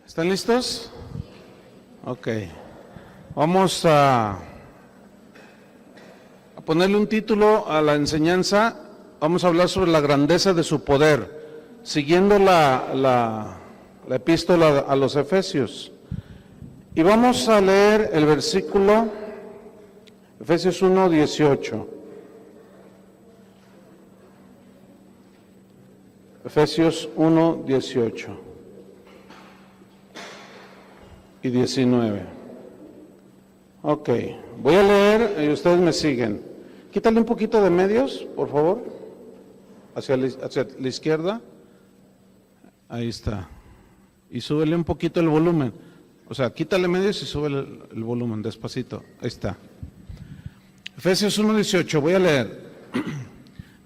¿Están listos? Ok. Vamos a ponerle un título a la enseñanza. Vamos a hablar sobre la grandeza de su poder, siguiendo la epístola a los Efesios. Y vamos a leer el versículo, Efesios 1:18. Efesios 1:18 y 19. Ok, voy a leer y ustedes me siguen. Quítale un poquito de medios, por favor, hacia la izquierda. Ahí está. Y súbele un poquito el volumen. O sea, quítale medios y súbele el volumen despacito. Ahí está. Efesios 1:18, voy a leer.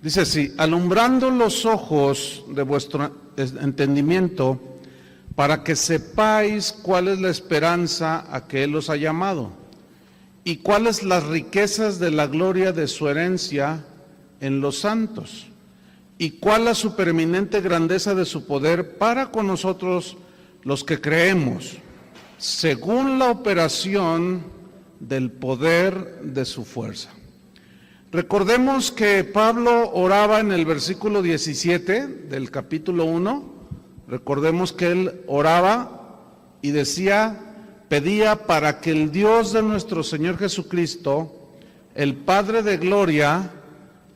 Dice así: alumbrando los ojos de vuestro entendimiento, para que sepáis cuál es la esperanza a que Él os ha llamado, y cuáles las riquezas de la gloria de su herencia en los santos, y cuál la supereminente grandeza de su poder para con nosotros los que creemos, según la operación del poder de su fuerza. Recordemos que Pablo oraba en el versículo 17 del capítulo 1, recordemos que él oraba y decía, pedía para que el Dios de nuestro Señor Jesucristo, el Padre de gloria,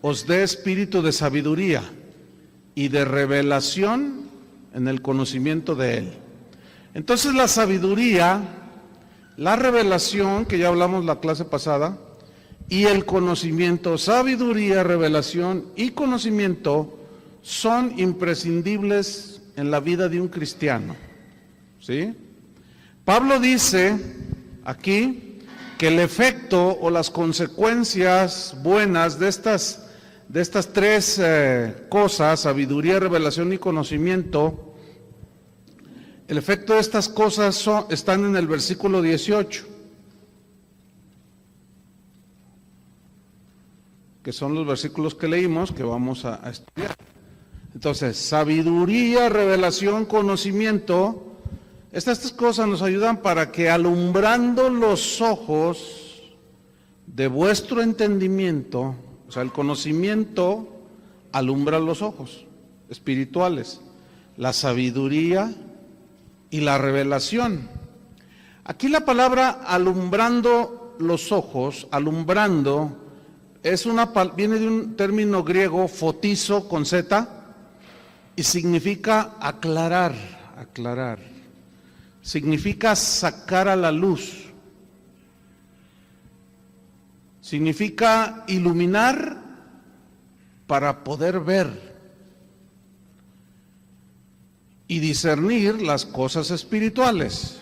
os dé espíritu de sabiduría y de revelación en el conocimiento de Él. Entonces la sabiduría, la revelación, que ya hablamos la clase pasada, y el conocimiento, sabiduría, revelación y conocimiento son imprescindibles en la vida de un cristiano. ¿Sí? Pablo dice aquí que el efecto o las consecuencias buenas de estas tres cosas, sabiduría, revelación y conocimiento, el efecto de estas cosas están en el versículo 18. Que son los versículos que leímos, que vamos a estudiar. Entonces, sabiduría, revelación, conocimiento, estas cosas nos ayudan para que alumbrando los ojos de vuestro entendimiento, o sea, el conocimiento alumbra los ojos espirituales, la sabiduría y la revelación. Aquí la palabra alumbrando los ojos, alumbrando, viene de un término griego, fotizo, con Z, y significa aclarar, significa sacar a la luz, significa iluminar para poder ver y discernir las cosas espirituales.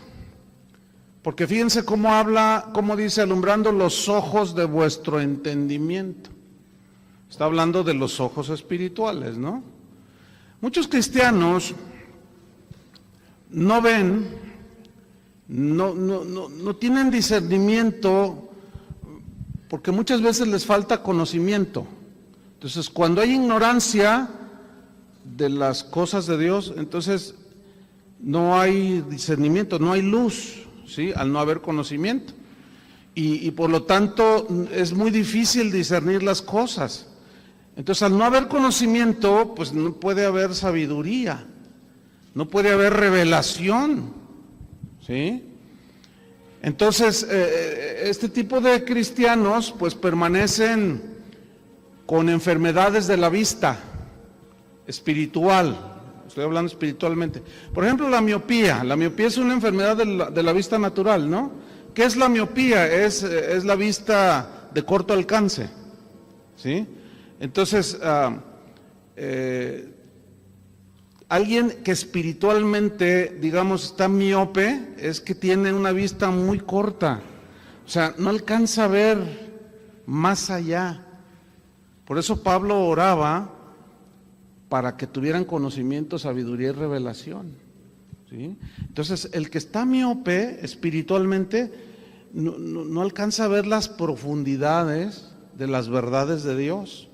Porque fíjense cómo dice, alumbrando los ojos de vuestro entendimiento. Está hablando de los ojos espirituales, ¿no? Muchos cristianos no ven, no tienen discernimiento, porque muchas veces les falta conocimiento. Entonces, cuando hay ignorancia de las cosas de Dios, entonces no hay discernimiento, no hay luz. ¿Sí? Al no haber conocimiento y por lo tanto es muy difícil discernir las cosas. Entonces, al no haber conocimiento, pues no puede haber sabiduría, no puede haber revelación, ¿sí? Entonces este tipo de cristianos pues permanecen con enfermedades de la vista espiritual. Estoy hablando espiritualmente. Por ejemplo, la miopía. La miopía es una enfermedad de la vista natural, ¿no? ¿Qué es la miopía? Es la vista de corto alcance, ¿sí? Entonces, alguien que espiritualmente, digamos, está miope, es que tiene una vista muy corta. O sea, no alcanza a ver más allá. Por eso Pablo oraba para que tuvieran conocimiento, sabiduría y revelación, ¿sí? Entonces, el que está miope espiritualmente no alcanza a ver las profundidades de las verdades de Dios.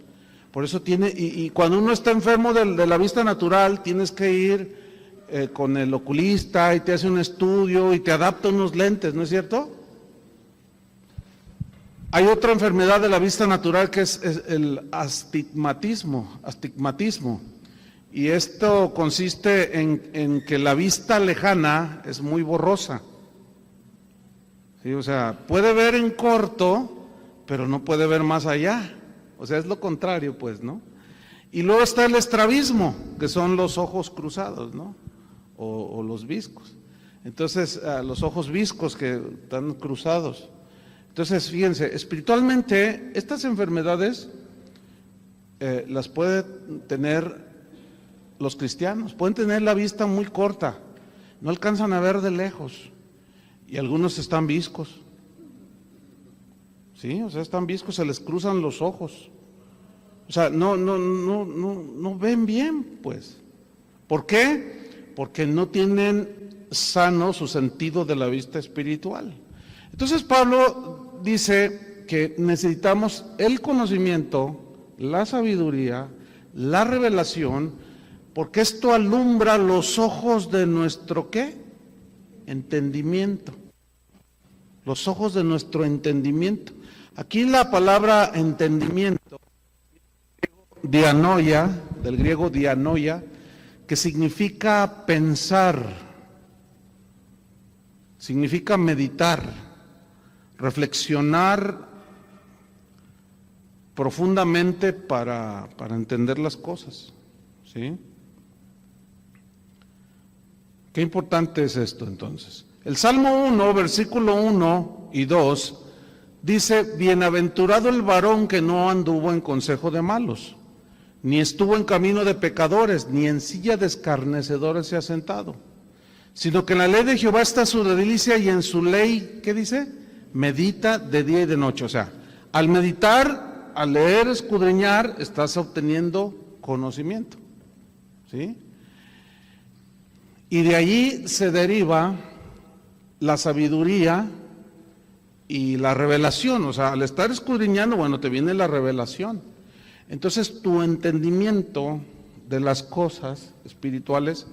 Por eso y cuando uno está enfermo de la vista natural, tienes que ir con el oculista y te hace un estudio y te adapta unos lentes, ¿no es cierto? Hay otra enfermedad de la vista natural que es el astigmatismo, y esto consiste en que la vista lejana es muy borrosa. Sí, o sea, puede ver en corto, pero no puede ver más allá. O sea, es lo contrario, pues, ¿no? Y luego está el estrabismo, que son los ojos cruzados, ¿no? O los viscos. Entonces, los ojos viscos que están cruzados. Entonces, fíjense, espiritualmente, estas enfermedades las pueden tener los cristianos. Pueden tener la vista muy corta, no alcanzan a ver de lejos. Y algunos están viscos. Sí, o sea, están viscos, se les cruzan los ojos. O sea, no ven bien, pues. ¿Por qué? Porque no tienen sano su sentido de la vista espiritual. Entonces Pablo dice que necesitamos el conocimiento, la sabiduría, la revelación, porque esto alumbra los ojos de nuestro ¿qué? Entendimiento. Los ojos de nuestro entendimiento. Aquí la palabra entendimiento, dianoia, del griego dianoia, que significa pensar, significa meditar, reflexionar profundamente para entender las cosas, ¿sí? Qué importante es esto entonces. El Salmo 1, versículo 1 y 2, dice, bienaventurado el varón que no anduvo en consejo de malos, ni estuvo en camino de pecadores, ni en silla de escarnecedores se ha sentado, sino que en la ley de Jehová está su delicia y en su ley, ¿qué dice? Medita de día y de noche. O sea, al meditar, al leer, escudriñar, estás obteniendo conocimiento, ¿sí? Y de allí se deriva la sabiduría y la revelación. O sea, al estar escudriñando, bueno, te viene la revelación. Entonces tu entendimiento de las cosas espirituales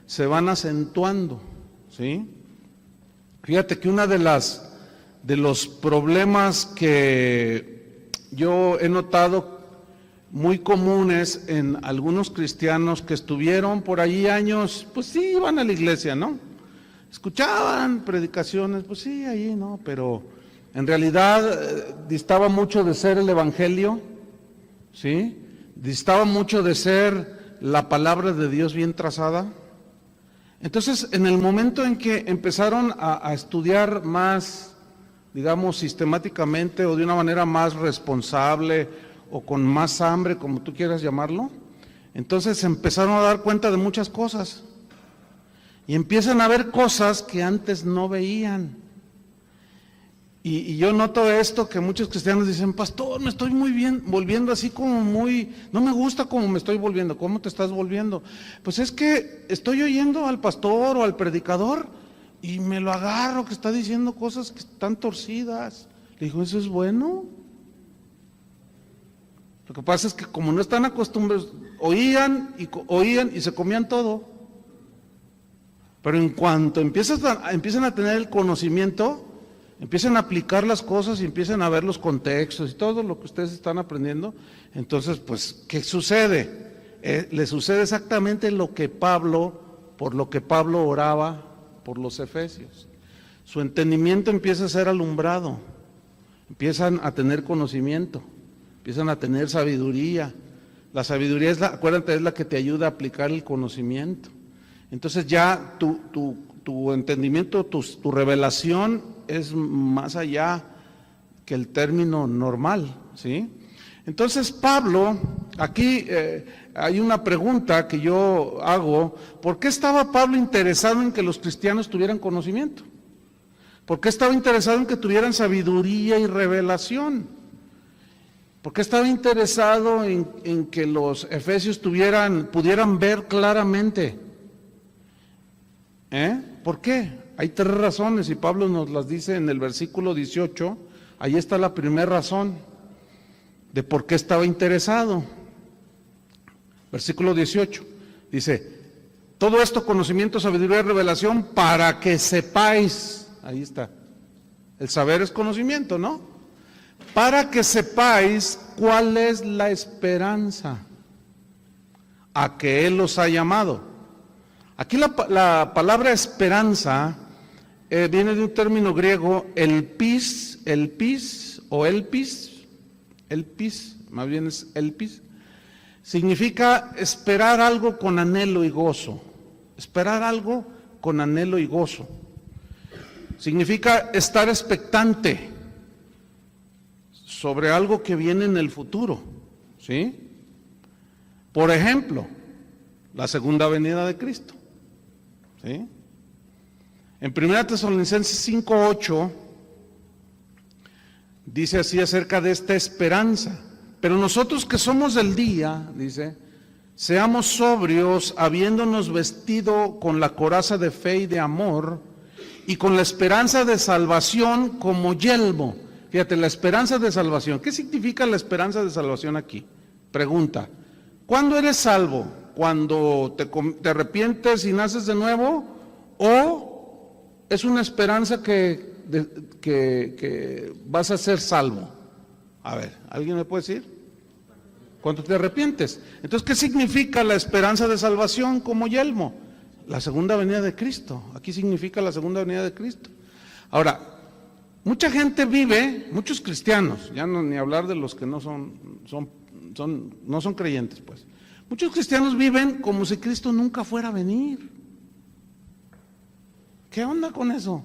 se van acentuando, ¿sí? Fíjate que una de los problemas que yo he notado muy comunes en algunos cristianos que estuvieron por allí años, pues sí, iban a la iglesia, ¿no? Escuchaban predicaciones, pues sí, allí, ¿no? Pero en realidad distaba mucho de ser el evangelio, ¿sí? Distaba mucho de ser la palabra de Dios bien trazada. Entonces, en el momento en que empezaron a estudiar más, digamos, sistemáticamente o de una manera más responsable o con más hambre, como tú quieras llamarlo, entonces empezaron a dar cuenta de muchas cosas y empiezan a ver cosas que antes no veían. Y yo noto esto, que muchos cristianos dicen, pastor, me estoy muy bien, volviendo así como muy, no me gusta cómo me estoy volviendo. ¿Cómo te estás volviendo? Pues es que estoy oyendo al pastor o al predicador y me lo agarro que está diciendo cosas que están torcidas. Le digo, ¿eso es bueno? Lo que pasa es que como no están acostumbrados, oían y se comían todo. Pero en cuanto empiezan a tener el conocimiento, empiezan a aplicar las cosas y empiezan a ver los contextos y todo lo que ustedes están aprendiendo, entonces, pues, ¿qué sucede? Le sucede exactamente por lo que Pablo oraba por los efesios. Su entendimiento empieza a ser alumbrado, empiezan a tener conocimiento, empiezan a tener sabiduría. La sabiduría acuérdate, es la que te ayuda a aplicar el conocimiento. Entonces ya tu entendimiento, tu revelación es más allá que el término normal, ¿sí? Entonces Pablo, aquí hay una pregunta que yo hago, ¿por qué estaba Pablo interesado en que los cristianos tuvieran conocimiento? ¿Por qué estaba interesado en que tuvieran sabiduría y revelación? ¿Por qué estaba interesado en que los efesios pudieran ver claramente? ¿Por qué? Hay tres razones y Pablo nos las dice en el versículo 18, ahí está la primera razón de por qué estaba interesado. Versículo 18, dice, Todo esto, conocimiento, sabiduría y revelación, para que sepáis. Ahí está. El saber es conocimiento, ¿no? Para que sepáis cuál es la esperanza a que Él os ha llamado. Aquí la palabra esperanza viene de un término griego, elpis, más bien es elpis, significa esperar algo con anhelo y gozo. Esperar algo con anhelo y gozo. Significa estar expectante sobre algo que viene en el futuro, ¿sí? Por ejemplo, la segunda venida de Cristo, ¿sí? En 1 Tesalonicenses 5:8 dice así acerca de esta esperanza: pero nosotros que somos del día, dice, seamos sobrios, habiéndonos vestido con la coraza de fe y de amor, y con la esperanza de salvación como yelmo. Fíjate, la esperanza de salvación. ¿Qué significa la esperanza de salvación aquí? Pregunta: ¿cuándo eres salvo? ¿Cuando te arrepientes y naces de nuevo? ¿O es una esperanza que vas a ser salvo? A ver, ¿alguien me puede decir? Cuando te arrepientes. Entonces, ¿qué significa la esperanza de salvación como yelmo? La segunda venida de Cristo. Aquí significa la segunda venida de Cristo. Ahora, mucha gente vive, muchos cristianos, ya no ni hablar de los que no son creyentes, pues. Muchos cristianos viven como si Cristo nunca fuera a venir. ¿Qué onda con eso?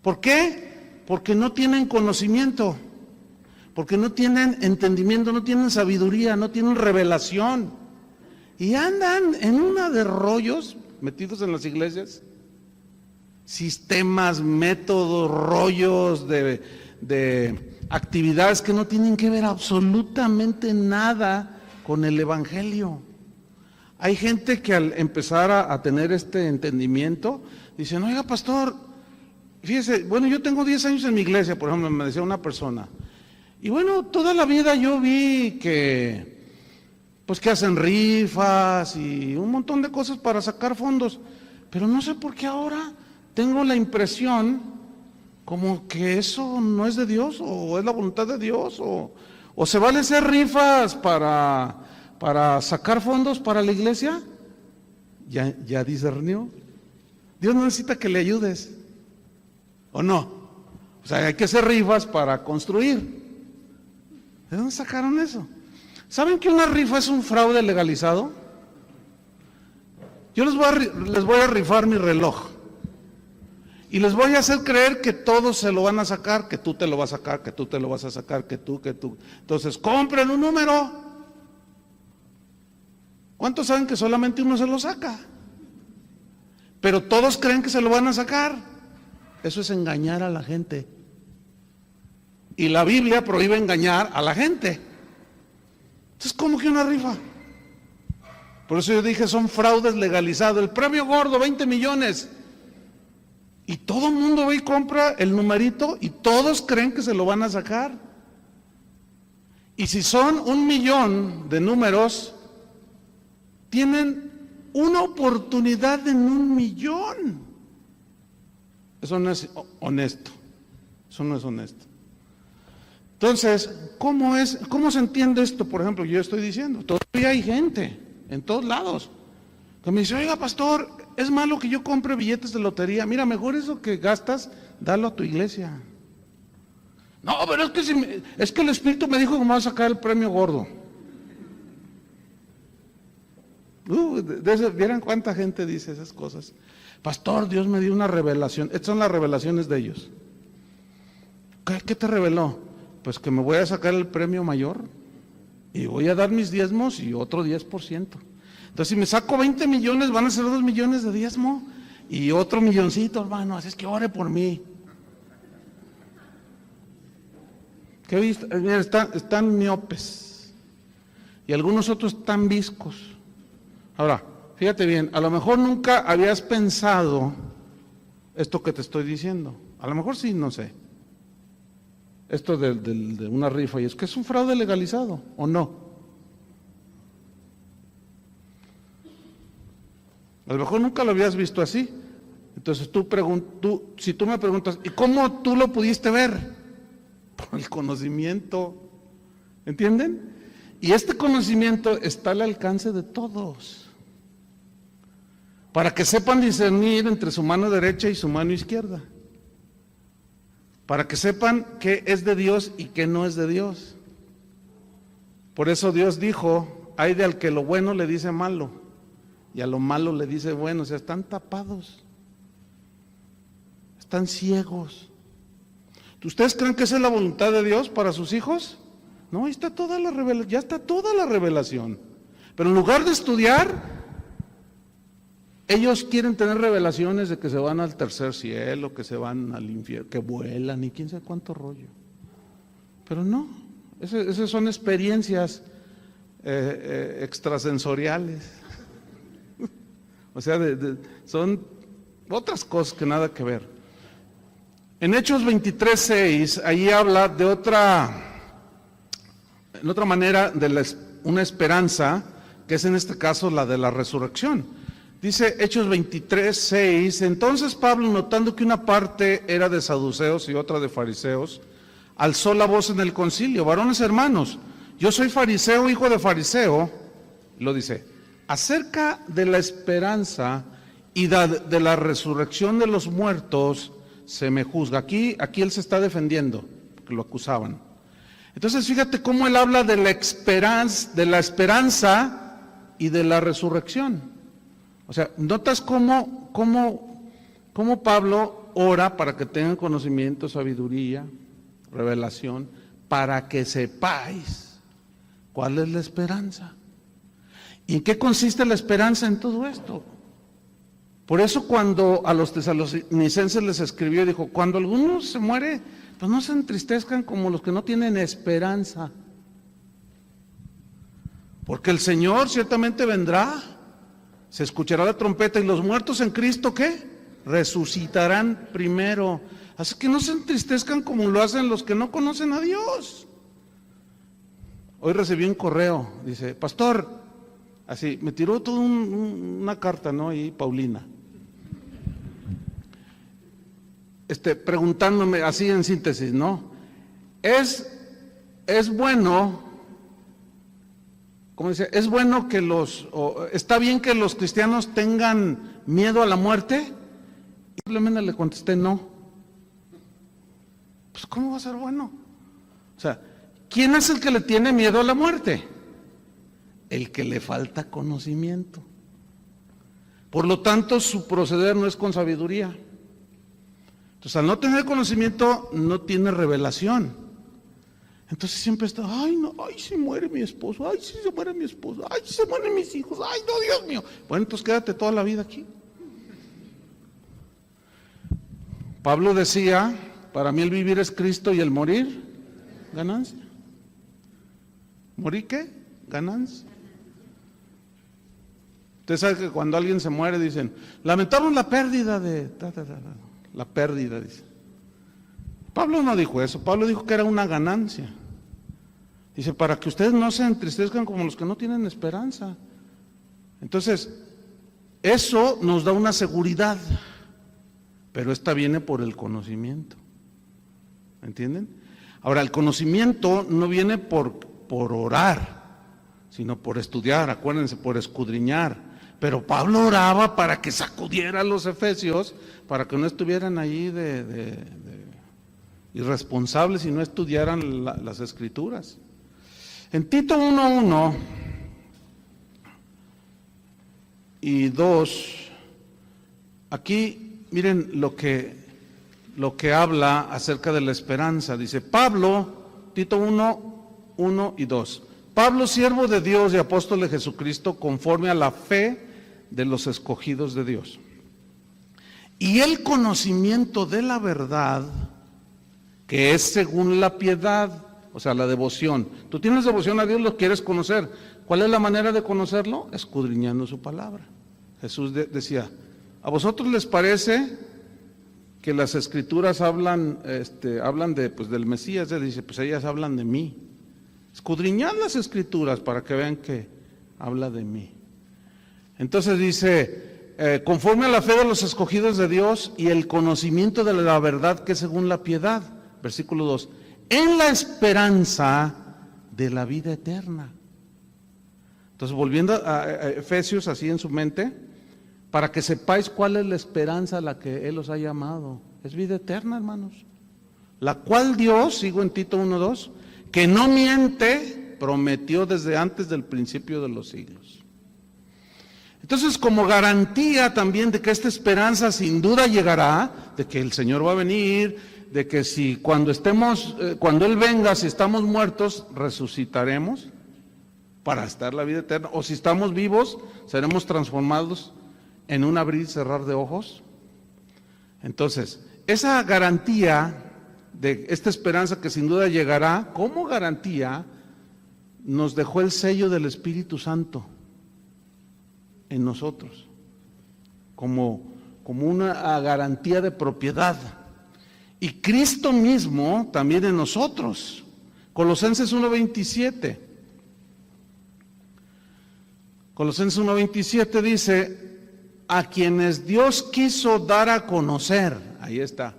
¿Por qué? Porque no tienen conocimiento, porque no tienen entendimiento, no tienen sabiduría, no tienen revelación. Y andan en una de rollos metidos en las iglesias, sistemas, métodos, rollos de actividades que no tienen que ver absolutamente nada con el evangelio. Hay gente que al empezar a tener este entendimiento, dicen: oiga, pastor, fíjese, bueno, yo tengo 10 años en mi iglesia, por ejemplo, me decía una persona, y bueno, toda la vida yo vi que hacen rifas y un montón de cosas para sacar fondos, pero no sé por qué ahora tengo la impresión como que eso no es de Dios, o es la voluntad de Dios, o se vale hacer rifas para sacar fondos para la iglesia. Ya discernió. Dios no necesita que le ayudes, ¿o no? O sea, hay que hacer rifas para construir. ¿De dónde sacaron eso? ¿Saben que una rifa es un fraude legalizado? Yo les voy a rifar mi reloj y les voy a hacer creer que todos se lo van a sacar, que tú te lo vas a sacar, que tú te lo vas a sacar, que tú. Entonces, compren un número. ¿Cuántos saben que solamente uno se lo saca? Pero todos creen que se lo van a sacar. Eso es engañar a la gente. Y la Biblia prohíbe engañar a la gente. Entonces, ¿cómo que una rifa? Por eso yo dije, son fraudes legalizados. El premio gordo, 20 millones. Y todo el mundo va y compra el numerito y todos creen que se lo van a sacar. Y si son 1 millón de números, tienen una oportunidad en 1 millón. Eso no es honesto. Eso no es honesto. Entonces, ¿cómo se entiende esto? Por ejemplo, yo estoy diciendo, todavía hay gente en todos lados que me dice: oiga, pastor, es malo que yo compre billetes de lotería. Mira, mejor eso que gastas, dalo a tu iglesia. No, pero es que el Espíritu me dijo que me va a sacar el premio gordo. ¿Vieran cuánta gente dice esas cosas? Pastor, Dios me dio una revelación. Estas son las revelaciones de ellos. ¿Qué te reveló? Pues que me voy a sacar el premio mayor y voy a dar mis diezmos y otro 10%. Entonces, si me saco 20 millones, van a ser 2 millones de diezmo y otro milloncito, hermano. Así es que ore por mí. ¿Qué viste? Mira, están miopes y algunos otros están viscos. Ahora, fíjate bien, a lo mejor nunca habías pensado esto que te estoy diciendo. A lo mejor sí, no sé. Esto de una rifa, y es que es un fraude legalizado, ¿o no? A lo mejor nunca lo habías visto así. Entonces si tú me preguntas, ¿y cómo tú lo pudiste ver? Por el conocimiento, ¿entienden? Y este conocimiento está al alcance de todos, para que sepan discernir entre su mano derecha y su mano izquierda, para que sepan qué es de Dios y qué no es de Dios. Por eso Dios dijo, hay de al que lo bueno le dice malo, y a lo malo le dice bueno. O sea, están tapados, están ciegos. ¿Ustedes creen que esa es la voluntad de Dios para sus hijos? No, ahí está toda la revelación, ya está toda la revelación. Pero en lugar de estudiar, ellos quieren tener revelaciones de que se van al tercer cielo, que se van al infierno, que vuelan y quién sabe cuánto rollo. Pero no, esas son experiencias extrasensoriales. O sea, son otras cosas que nada que ver. En Hechos 23:6, ahí habla de otra manera de una esperanza, que es en este caso la de la resurrección. Dice Hechos 23:6, entonces Pablo, notando que una parte era de saduceos y otra de fariseos, alzó la voz en el concilio: varones hermanos, yo soy fariseo, hijo de fariseo, lo dice, acerca de la esperanza y de la resurrección de los muertos se me juzga. Aquí él se está defendiendo, porque lo acusaban. Entonces fíjate cómo él habla de la esperanza y de la resurrección. O sea, notas cómo Pablo ora para que tengan conocimiento, sabiduría, revelación, para que sepáis cuál es la esperanza. ¿Y en qué consiste la esperanza en todo esto? Por eso cuando a los tesalonicenses les escribió, dijo, cuando alguno se muere, pues no se entristezcan como los que no tienen esperanza. Porque el Señor ciertamente vendrá, se escuchará la trompeta y los muertos en Cristo, ¿qué? Resucitarán primero. Así que no se entristezcan como lo hacen los que no conocen a Dios. Hoy recibí un correo, dice, pastor, así, me tiró toda una carta, ¿no? Y Paulina. Preguntándome, así en síntesis, ¿no? Es bueno, ¿cómo dice? Es bueno que está bien que los cristianos tengan miedo a la muerte. Y simplemente le contesté no. Pues ¿cómo va a ser bueno? O sea, ¿quién es el que le tiene miedo a la muerte? El que le falta conocimiento. Por lo tanto, su proceder no es con sabiduría. Entonces, al no tener conocimiento, no tiene revelación. Entonces siempre está, ay no, ay si muere mi esposo, ay si se muere mi esposo, ay si se mueren mis hijos, ay no, Dios mío. Bueno, entonces quédate toda la vida aquí. Pablo decía, para mí el vivir es Cristo y el morir, ganancia. ¿Morir qué? Ganancia. Usted sabe que cuando alguien se muere dicen, lamentamos la pérdida de... La pérdida, dice. Pablo no dijo eso, Pablo dijo que era una ganancia. Dice, para que ustedes no se entristezcan como los que no tienen esperanza. Entonces, eso nos da una seguridad, pero esta viene por el conocimiento. ¿Entienden? Ahora, el conocimiento no viene por orar, sino por estudiar, acuérdense, por escudriñar. Pero Pablo oraba para que sacudiera a los efesios, para que no estuvieran ahí de irresponsables y no estudiaran las escrituras. En Tito 1:1 y 2, aquí miren lo que habla acerca de la esperanza. Dice Pablo, Tito 1:1 y 2. Pablo, siervo de Dios y apóstol de Jesucristo, conforme a la fe de los escogidos de Dios, y el conocimiento de la verdad, que es según la piedad, o sea, la devoción. Tú tienes devoción a Dios, lo quieres conocer. ¿Cuál es la manera de conocerlo? Escudriñando su palabra. Jesús decía, ¿a vosotros les parece que las escrituras hablan del Mesías? Él dice, pues ellas hablan de mí. Escudriñad las escrituras para que vean que habla de mí. Entonces dice, conforme a la fe de los escogidos de Dios y el conocimiento de la verdad que es según la piedad. Versículo 2. En la esperanza de la vida eterna. Entonces, volviendo a Efesios así en su mente, para que sepáis cuál es la esperanza a la que Él os ha llamado. Es vida eterna, hermanos. La cual Dios, sigo en Tito 1:2, que no miente, prometió desde antes del principio de los siglos. Entonces, como garantía también de que esta esperanza sin duda llegará, de que el Señor va a venir, de que si cuando Él venga, si estamos muertos, resucitaremos para estar la vida eterna, o si estamos vivos, seremos transformados en un abrir y cerrar de ojos. Entonces, esa garantía de esta esperanza que sin duda llegará, como garantía, nos dejó el sello del Espíritu Santo en nosotros, como una garantía de propiedad. Y Cristo mismo también en nosotros. Colosenses 1:27. Colosenses 1:27 dice, a quienes Dios quiso dar a conocer, ahí está.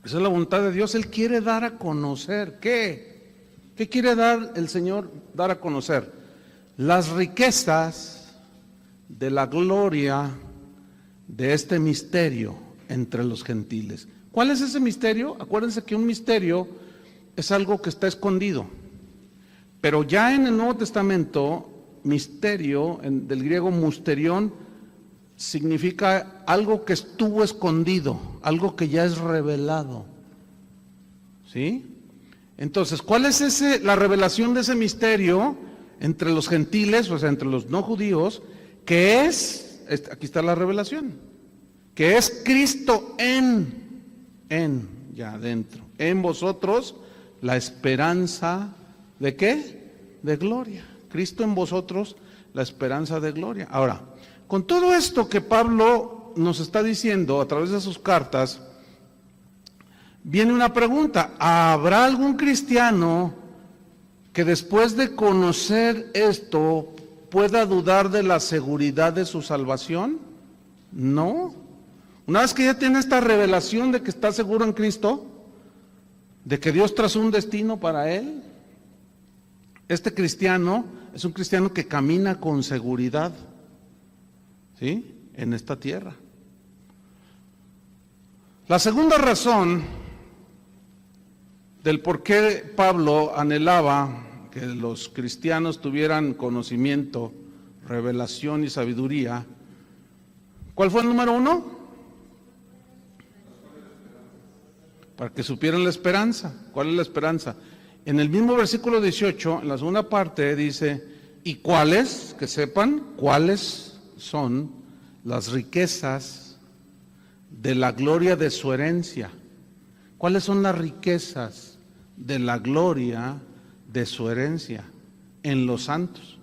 Esa es la voluntad de Dios, Él quiere dar a conocer. ¿Qué? ¿Qué quiere dar el Señor dar a conocer? Las riquezas de la gloria de este misterio entre los gentiles. ¿Cuál es ese misterio? Acuérdense que un misterio es algo que está escondido. Pero ya en el Nuevo Testamento, misterio, del griego musterión, significa algo que estuvo escondido, algo que ya es revelado. ¿Sí? Entonces, ¿cuál es la revelación de ese misterio entre los gentiles, o sea, entre los no judíos? Que es, aquí está la revelación, que es Cristo ya adentro, en vosotros, la esperanza, ¿de qué? De gloria. Cristo en vosotros, la esperanza de gloria. Ahora, con todo esto que Pablo nos está diciendo a través de sus cartas, viene una pregunta: ¿habrá algún cristiano que después de conocer esto pueda dudar de la seguridad de su salvación? No. Una vez que ya tiene esta revelación de que está seguro en Cristo, de que Dios trazó un destino para él, este cristiano es un cristiano que camina con seguridad, ¿sí?, en esta tierra. La segunda razón del por qué Pablo anhelaba que los cristianos tuvieran conocimiento, revelación y sabiduría, ¿cuál fue el número uno? Para que supieran la esperanza. ¿Cuál es la esperanza? En el mismo versículo 18, en la segunda parte, dice, ¿y cuáles? Que sepan cuáles son las riquezas de la gloria de su herencia. ¿Cuáles son las riquezas de la gloria de su herencia en los santos?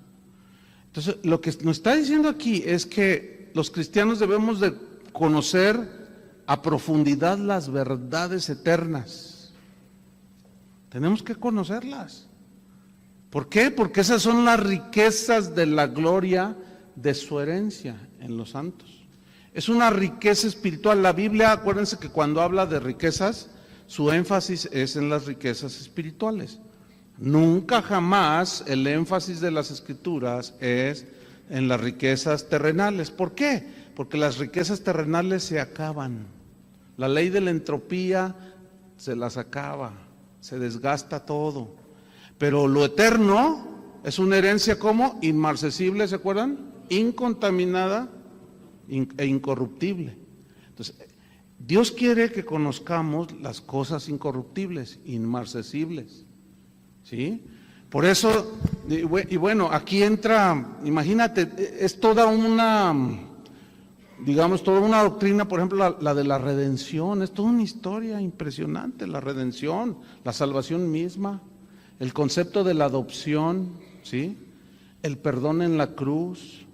Entonces, lo que nos está diciendo aquí es que los cristianos debemos de conocer a profundidad las verdades eternas. Tenemos que conocerlas. ¿Por qué? Porque esas son las riquezas de la gloria de su herencia en los santos. Es una riqueza espiritual. La Biblia, acuérdense que cuando habla de riquezas, su énfasis es en las riquezas espirituales. Nunca jamás el énfasis de las Escrituras es en las riquezas terrenales. ¿Por qué? Porque las riquezas terrenales se acaban. La ley de la entropía se las acaba, se desgasta todo. Pero lo eterno es una herencia como inmarcesible, ¿se acuerdan? Incontaminada e incorruptible. Entonces, Dios quiere que conozcamos las cosas incorruptibles, inmarcesibles, ¿sí? Por eso, y bueno, aquí entra, imagínate, es toda una, digamos, toda una doctrina, por ejemplo, la de la redención, es toda una historia impresionante, la redención, la salvación misma, el concepto de la adopción, ¿sí?, el perdón en la cruz,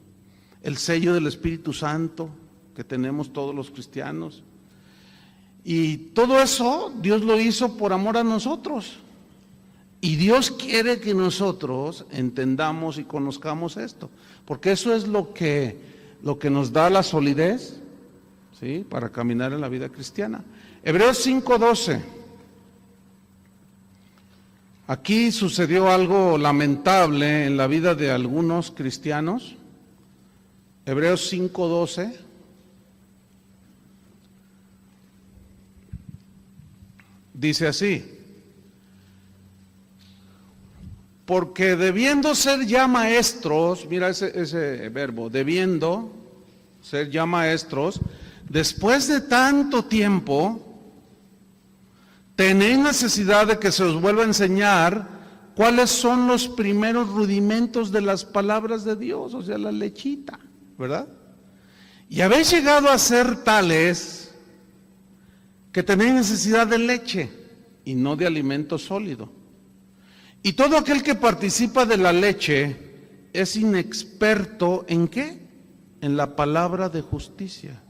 el sello del Espíritu Santo que tenemos todos los cristianos. Y todo eso Dios lo hizo por amor a nosotros. Y Dios quiere que nosotros entendamos y conozcamos esto, porque eso es lo que lo que nos da la solidez, ¿sí?, para caminar en la vida cristiana. Hebreos 5:12. Aquí sucedió algo lamentable en la vida de algunos cristianos. Hebreos 5:12. Dice así: porque debiendo ser ya maestros, mira ese verbo, debiendo ser ya maestros, después de tanto tiempo, tenéis necesidad de que se os vuelva a enseñar cuáles son los primeros rudimentos de las palabras de Dios, o sea, la lechita, ¿verdad? Y habéis llegado a ser tales que tenéis necesidad de leche y no de alimento sólido. Y todo aquel que participa de la leche es inexperto ¿en qué? En la palabra de justicia.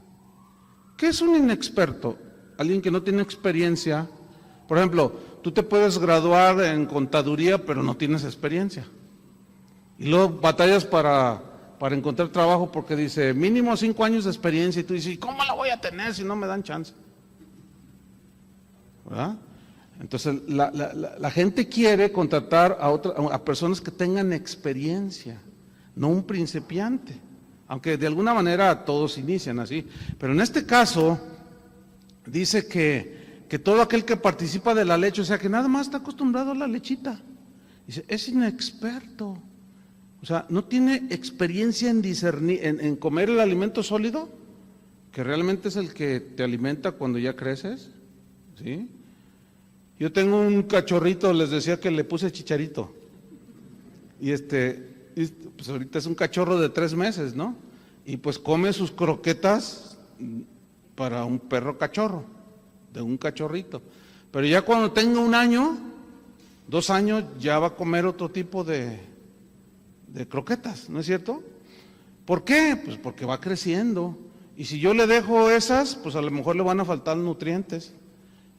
¿Qué es un inexperto? Alguien que no tiene experiencia. Por ejemplo, tú te puedes graduar en contaduría, pero no tienes experiencia. Y luego batallas para encontrar trabajo porque dice, mínimo 5 años de experiencia. Y tú dices, ¿cómo la voy a tener si no me dan chance? ¿Verdad? Entonces, la gente quiere contratar a personas que tengan experiencia, no un principiante. Aunque de alguna manera todos inician así. Pero en este caso, dice que todo aquel que participa de la leche, o sea, que nada más está acostumbrado a la lechita, dice, es inexperto. O sea, no tiene experiencia en discernir, en comer el alimento sólido, que realmente es el que te alimenta cuando ya creces, ¿sí? Yo tengo un cachorrito, les decía que le puse Chicharito. Y pues ahorita es un cachorro de 3 meses, ¿no? Y pues come sus croquetas para un perro cachorro, de un cachorrito. Pero ya cuando tenga 1 año, 2 años, ya va a comer otro tipo de croquetas, ¿no es cierto? ¿Por qué? Pues porque va creciendo. Y si yo le dejo esas, pues a lo mejor le van a faltar nutrientes.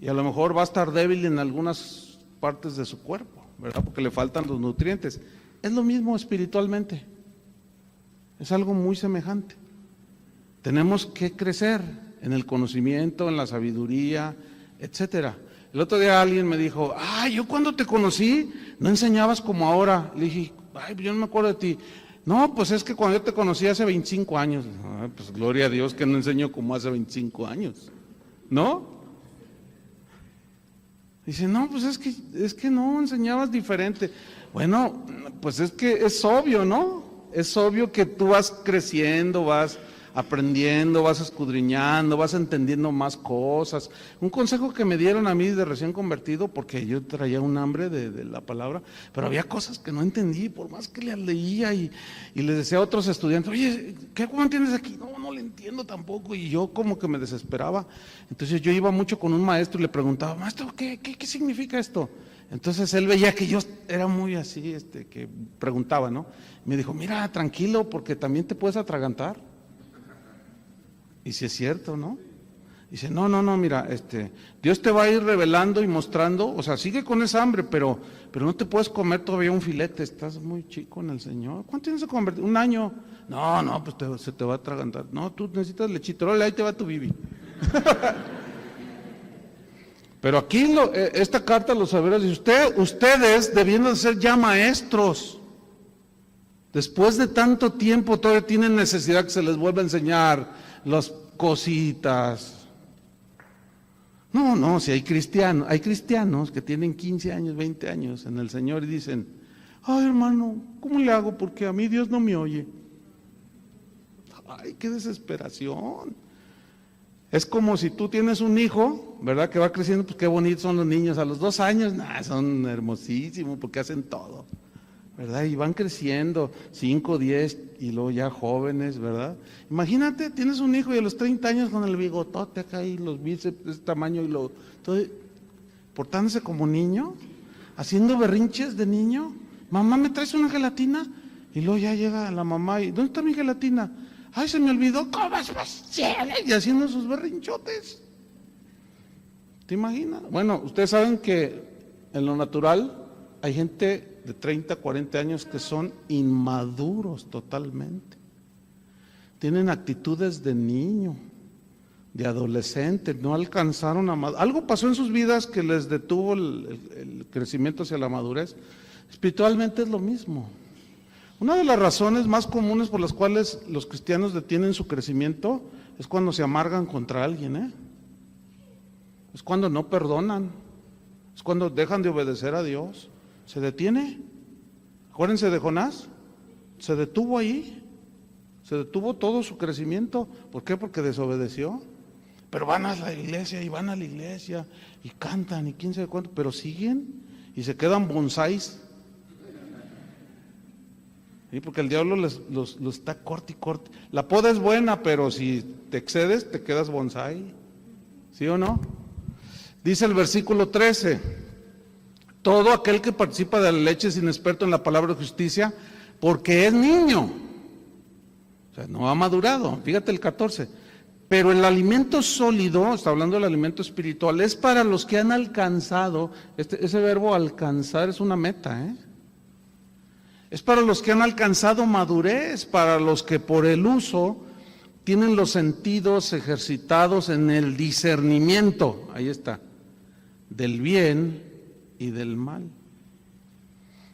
Y a lo mejor va a estar débil en algunas partes de su cuerpo, ¿verdad? Porque le faltan los nutrientes. Es lo mismo espiritualmente. Es algo muy semejante. Tenemos que crecer en el conocimiento, en la sabiduría, etcétera. El otro día alguien me dijo, yo cuando te conocí no enseñabas como ahora. Le dije, yo no me acuerdo de ti. No, pues es que cuando yo te conocí hace 25 años. Pues gloria a Dios que no enseño como hace 25 años, ¿no? Dice, no, pues es que no, enseñabas diferente. Bueno, pues es que es obvio, ¿no? Es obvio que tú vas creciendo, vas aprendiendo, vas escudriñando, vas entendiendo más cosas. Un consejo que me dieron a mí de recién convertido, porque yo traía un hambre de la palabra, pero había cosas que no entendí, por más que las leía y les decía a otros estudiantes, oye, ¿cómo entiendes aquí? No le entiendo tampoco, y yo como que me desesperaba. Entonces yo iba mucho con un maestro y le preguntaba, maestro, ¿qué significa esto? Entonces él veía que yo era muy así, que preguntaba, ¿no? Me dijo, mira, tranquilo, porque también te puedes atragantar. Y si es cierto, ¿no? Dice, no, mira, Dios te va a ir revelando y mostrando, o sea, sigue con esa hambre, pero no te puedes comer todavía un filete, estás muy chico en el Señor. ¿Cuánto tienes que convertir? 1 año. No, pues se te va a atragantar. No, tú necesitas lechita, órale, ahí te va tu bibi. Pero aquí esta carta a los hebreos dice, ustedes debiendo de ser ya maestros, después de tanto tiempo todavía tienen necesidad que se les vuelva a enseñar las cositas. No, si hay cristianos que tienen 15 años, 20 años en el Señor y dicen, ay hermano, ¿cómo le hago? Porque a mí Dios no me oye. Ay, qué desesperación. Es como si tú tienes un hijo, ¿verdad? Que va creciendo, pues qué bonitos son los niños. A los 2 años, son hermosísimos porque hacen todo, ¿verdad? Y van creciendo, 5, 10 y luego ya jóvenes, ¿verdad? Imagínate, tienes un hijo y a los 30 años con el bigotote acá y los bíceps de este tamaño y todo, portándose como niño, haciendo berrinches de niño. Mamá, ¿me traes una gelatina? Y luego ya llega la mamá y, ¿dónde está mi gelatina? Ay, se me olvidó, ¿cómo es posible? Y haciendo sus berrinchotes. ¿Te imaginas? Bueno, ustedes saben que en lo natural hay gente de 30, 40 años que son inmaduros totalmente. tienen actitudes de niño, de adolescente, no alcanzaron a madurar. Algo pasó en sus vidas que les detuvo el crecimiento hacia la madurez. Espiritualmente es lo mismo. Una de las razones más comunes por las cuales los cristianos detienen su crecimiento es cuando se amargan contra alguien, es cuando no perdonan, es cuando dejan de obedecer a Dios. Se detiene. Acuérdense de Jonás, se detuvo ahí, se detuvo todo su crecimiento. ¿Por qué? Porque desobedeció. Pero van a la iglesia y van a la iglesia y cantan y quién sabe cuánto, pero siguen y se quedan bonsáis. ¿Sí? Porque el diablo los está corte y corte. La poda es buena, pero si te excedes te quedas bonsái. ¿Sí o no? Dice el versículo 13, todo aquel que participa de la leche es inexperto en la palabra de justicia porque es niño. O sea, no ha madurado. Fíjate el 14. Pero el alimento sólido, está hablando del alimento espiritual, es para los que han alcanzado, ese verbo alcanzar es una meta, es para los que han alcanzado madurez, para los que por el uso tienen los sentidos ejercitados en el discernimiento, ahí está, del bien y del mal.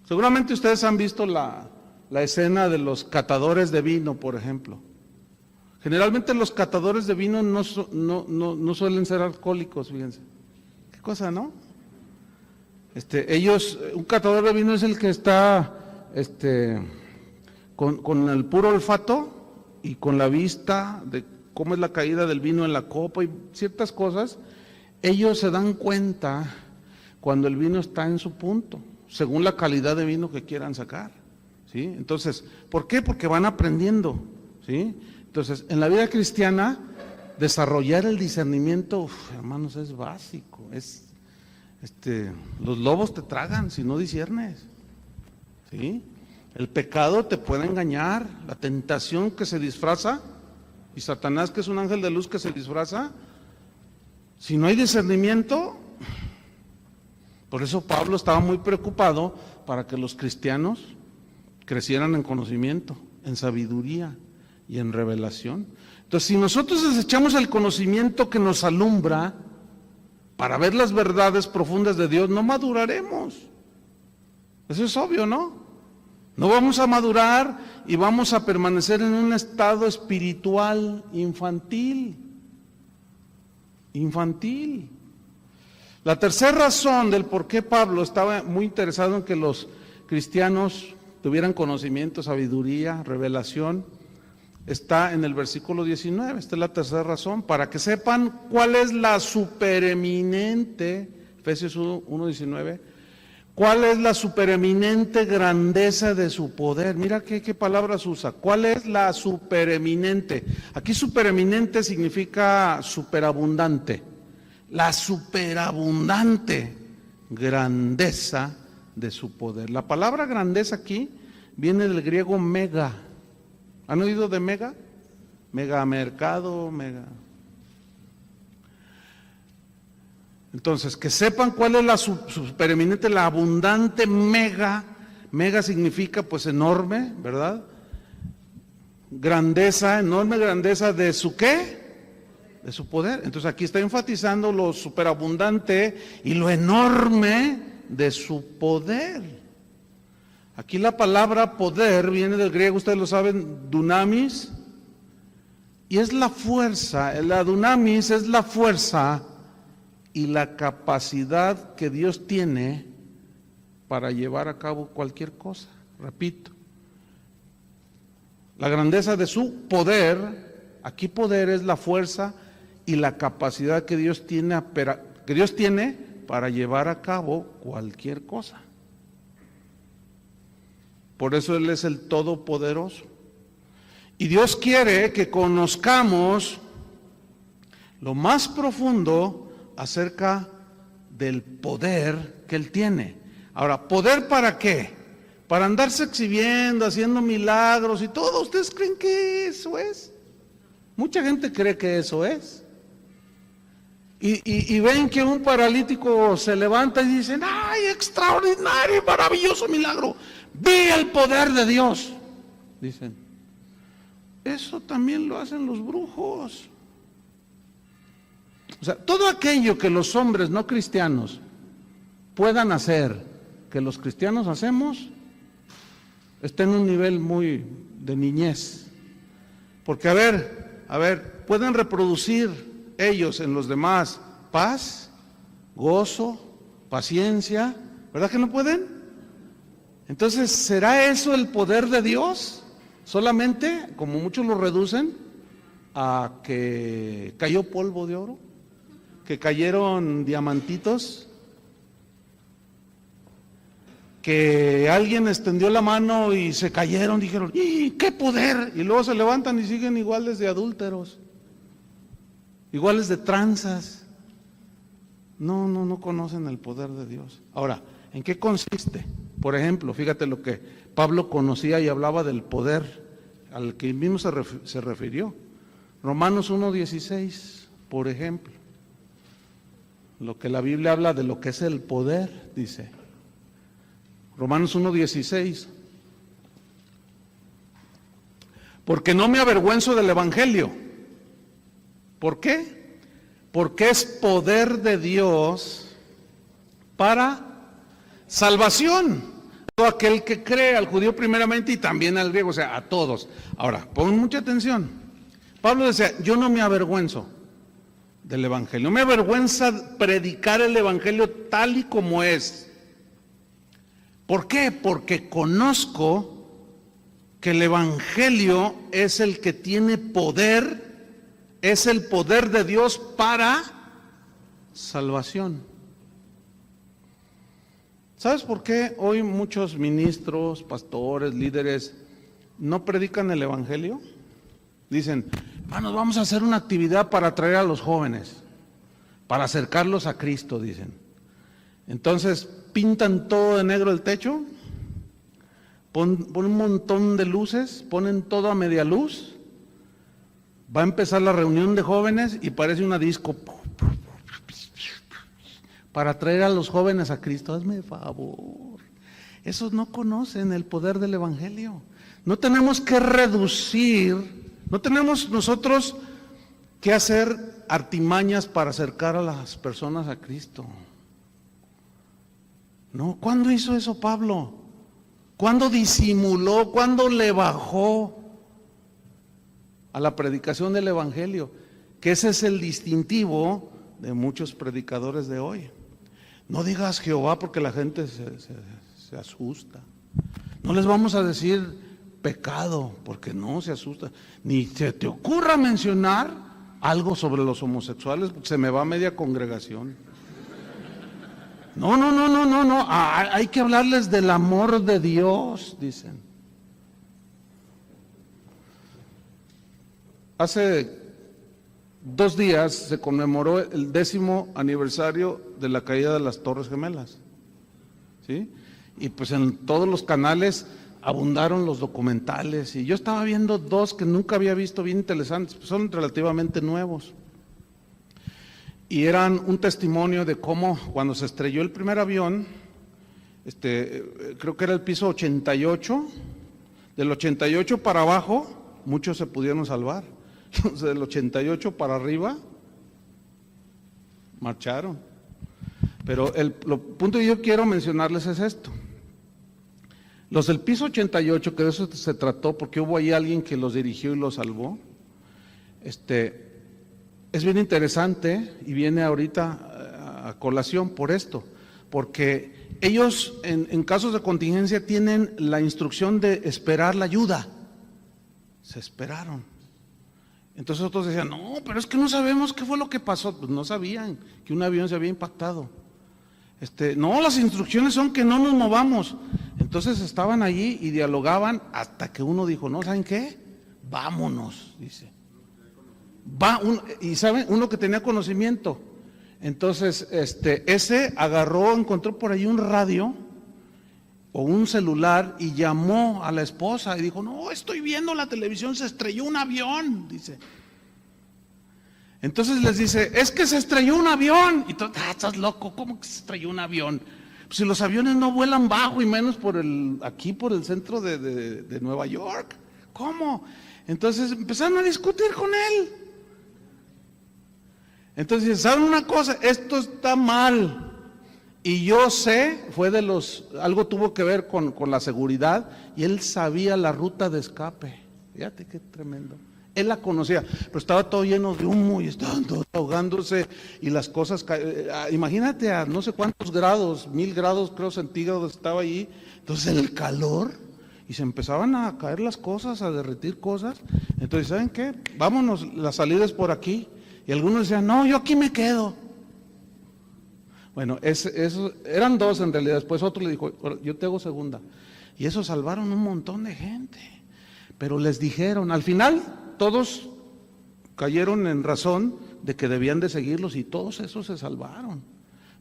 Seguramente ustedes han visto la escena de los catadores de vino, por ejemplo. Generalmente los catadores de vino no suelen ser alcohólicos, fíjense. ¿Qué cosa, no? Un catador de vino es el que está con el puro olfato y con la vista de cómo es la caída del vino en la copa y ciertas cosas. Ellos se dan cuenta cuando el vino está en su punto, según la calidad de vino que quieran sacar, ¿sí? Entonces, ¿por qué? Porque van aprendiendo, ¿sí? Entonces, en la vida cristiana, desarrollar el discernimiento, hermanos, es básico. Los lobos te tragan si no disciernes, ¿sí? El pecado te puede engañar, la tentación que se disfraza, y Satanás, que es un ángel de luz que se disfraza, si no hay discernimiento. Por eso Pablo estaba muy preocupado para que los cristianos crecieran en conocimiento, en sabiduría y en revelación. Entonces, si nosotros desechamos el conocimiento que nos alumbra para ver las verdades profundas de Dios, no maduraremos. Eso es obvio, ¿no? No vamos a madurar y vamos a permanecer en un estado espiritual infantil. Infantil. La tercera razón del por qué Pablo estaba muy interesado en que los cristianos tuvieran conocimiento, sabiduría, revelación, está en el versículo 19. Esta es la tercera razón, para que sepan cuál es la supereminente, Efesios 1:19, cuál es la supereminente grandeza de su poder. Mira qué palabras usa. ¿Cuál es la supereminente? Aquí supereminente significa superabundante. La superabundante grandeza de su poder. La palabra grandeza aquí viene del griego mega. ¿Han oído de mega? Mega mercado, mega. Entonces, que sepan cuál es la supereminente, la abundante mega. Mega significa pues enorme, ¿verdad? Grandeza, enorme grandeza de su ¿qué? De su poder. Entonces aquí está enfatizando lo superabundante y lo enorme de su poder. Aquí la palabra poder viene del griego, ustedes lo saben, dunamis, y es la fuerza. La dunamis es la fuerza y la capacidad que Dios tiene para llevar a cabo cualquier cosa. Repito, la grandeza de su poder, aquí poder es la fuerza y la capacidad que Dios tiene para llevar a cabo cualquier cosa. Por eso Él es el Todopoderoso. Y Dios quiere que conozcamos lo más profundo acerca del poder que Él tiene. Ahora, ¿poder para qué? Para andarse exhibiendo, haciendo milagros y todo. ¿Ustedes creen que eso es? Mucha gente cree que eso es. Y ven que un paralítico se levanta y dicen, ¡ay, extraordinario, maravilloso milagro! Vi el poder de Dios, dicen. eso también lo hacen los brujos. O sea, todo aquello que los hombres no cristianos puedan hacer, que los cristianos hacemos, está en un nivel muy de niñez. Porque a ver, pueden reproducir ellos en los demás paz, gozo, paciencia, ¿verdad que no pueden? Entonces, ¿será eso el poder de Dios? Solamente, como muchos lo reducen, a que cayó polvo de oro, que cayeron diamantitos, que alguien extendió la mano y se cayeron, dijeron, ¡y qué poder! Y luego se levantan y siguen iguales de adúlteros, iguales de tranzas. No conocen el poder de Dios. Ahora, ¿en qué consiste? Por ejemplo, fíjate lo que Pablo conocía y hablaba del poder al que mismo se refirió. Romanos 1:16, por ejemplo. Lo que la Biblia habla de lo que es el poder, dice. Romanos 1:16. Porque no me avergüenzo del Evangelio. ¿Por qué? Porque es poder de Dios para salvación. Todo aquel que cree, al judío primeramente y también al griego, o sea, a todos. Ahora, pon mucha atención. Pablo decía, yo no me avergüenzo del Evangelio. No me avergüenza predicar el Evangelio tal y como es. ¿Por qué? Porque conozco que el Evangelio es el que tiene poder, es el poder de Dios para salvación. ¿Sabes por qué hoy muchos ministros, pastores, líderes no predican el Evangelio? Dicen, hermanos, vamos a hacer una actividad para atraer a los jóvenes, para acercarlos a Cristo, dicen. Entonces, pintan todo de negro el techo, ponen un montón de luces, ponen todo a media luz, va a empezar la reunión de jóvenes y parece una disco para traer a los jóvenes a Cristo. Hazme favor, esos no conocen el poder del Evangelio. No tenemos que reducir, no tenemos nosotros que hacer artimañas para acercar a las personas a Cristo. No, ¿cuándo hizo eso Pablo? ¿Cuándo disimuló? ¿Cuándo le bajó a la predicación del Evangelio? Que ese es el distintivo de muchos predicadores de hoy. No digas Jehová porque la gente se asusta. No les vamos a decir pecado porque no se asusta. Ni se te ocurra mencionar algo sobre los homosexuales porque se me va media congregación. No, hay que hablarles del amor de Dios, dicen. Hace 2 días se conmemoró el 10º aniversario de la caída de las Torres Gemelas, ¿sí? Y pues en todos los canales abundaron los documentales y yo estaba viendo 2 que nunca había visto, bien interesantes, pues son relativamente nuevos. Y eran un testimonio de cómo cuando se estrelló el primer avión, creo que era el piso 88, del 88 para abajo, muchos se pudieron salvar. Del 88 para arriba, marcharon. Pero el punto que yo quiero mencionarles es esto. Los del piso 88, que de eso se trató, porque hubo ahí alguien que los dirigió y los salvó, es bien interesante y viene ahorita a colación por esto, porque ellos en casos de contingencia tienen la instrucción de esperar la ayuda. Se esperaron. Entonces otros decían, no, pero es que no sabemos qué fue lo que pasó. Pues no sabían que un avión se había impactado. No, las instrucciones son que no nos movamos. Entonces estaban allí y dialogaban hasta que uno dijo, no, ¿saben qué? Vámonos, dice. Y saben, uno que tenía conocimiento. Entonces, ese agarró, encontró por ahí un radio o un celular y llamó a la esposa y dijo, no, estoy viendo la televisión, se estrelló un avión, dice. Entonces les dice, es que se estrelló un avión. Y tú, estás loco, ¿cómo que se estrelló un avión? Pues si los aviones no vuelan bajo y menos aquí por el centro de Nueva York. ¿Cómo? Entonces empezaron a discutir con él. Entonces, ¿saben una cosa? Esto está mal. Y yo sé, algo tuvo que ver con la seguridad, y él sabía la ruta de escape. Fíjate qué tremendo. Él la conocía, pero estaba todo lleno de humo y estaban todos ahogándose y las cosas, imagínate a no sé cuántos grados, 1000 grados creo centígrados estaba allí, entonces el calor, y se empezaban a caer las cosas, a derretir cosas. Entonces, ¿saben qué? Vámonos, la salida es por aquí. Y algunos decían, no, yo aquí me quedo. Bueno, eso, eran dos en realidad, después otro le dijo, yo te hago segunda. Y eso salvaron un montón de gente. Pero les dijeron, al final todos cayeron en razón de que debían de seguirlos y todos esos se salvaron.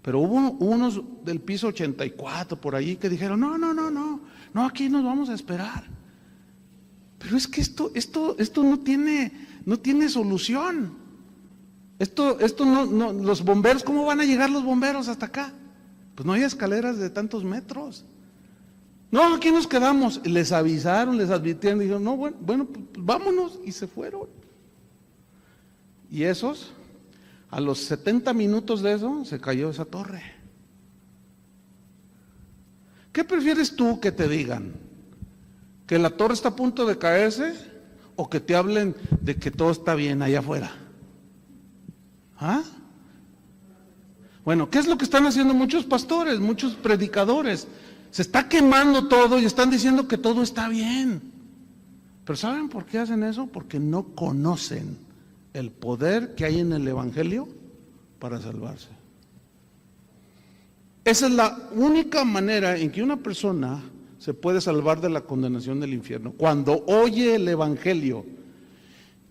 Pero hubo unos del piso 84 por allí que dijeron, no, aquí nos vamos a esperar. Pero es que esto no tiene solución. Esto no, los bomberos, ¿cómo van a llegar los bomberos hasta acá? Pues no hay escaleras de tantos metros. No, aquí nos quedamos. Les avisaron, les advirtieron, dijeron, no, bueno, pues vámonos, y se fueron. Y esos, a los 70 minutos de eso, se cayó esa torre. ¿Qué prefieres tú que te digan? ¿Que la torre está a punto de caerse o que te hablen de que todo está bien allá afuera? ¿Ah? Bueno, ¿qué es lo que están haciendo muchos pastores, muchos predicadores? Se está quemando todo y están diciendo que todo está bien. Pero ¿saben por qué hacen eso? Porque no conocen el poder que hay en el Evangelio para salvarse. Esa es la única manera en que una persona se puede salvar de la condenación del infierno. Cuando oye el Evangelio.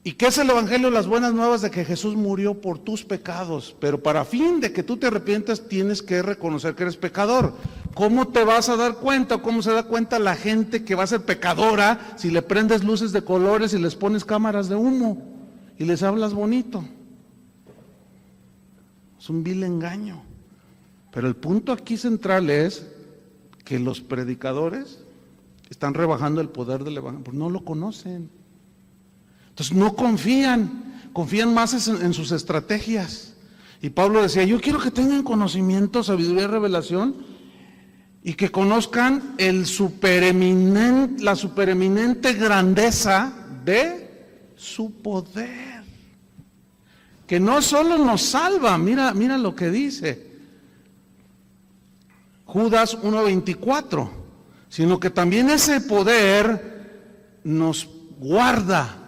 ¿Y qué es el Evangelio? Las buenas nuevas de que Jesús murió por tus pecados, pero para fin de que tú te arrepientas tienes que reconocer que eres pecador. ¿Cómo te vas a dar cuenta? ¿Cómo se da cuenta la gente que va a ser pecadora si le prendes luces de colores y les pones cámaras de humo y les hablas bonito? Es un vil engaño. Pero el punto aquí central es que los predicadores están rebajando el poder del Evangelio, porque no lo conocen. Entonces no confían más en sus estrategias. Y Pablo decía, yo quiero que tengan conocimiento, sabiduría y revelación, y que conozcan la supereminente grandeza de su poder. Que no solo nos salva, mira lo que dice Judas 1:24, sino que también ese poder nos guarda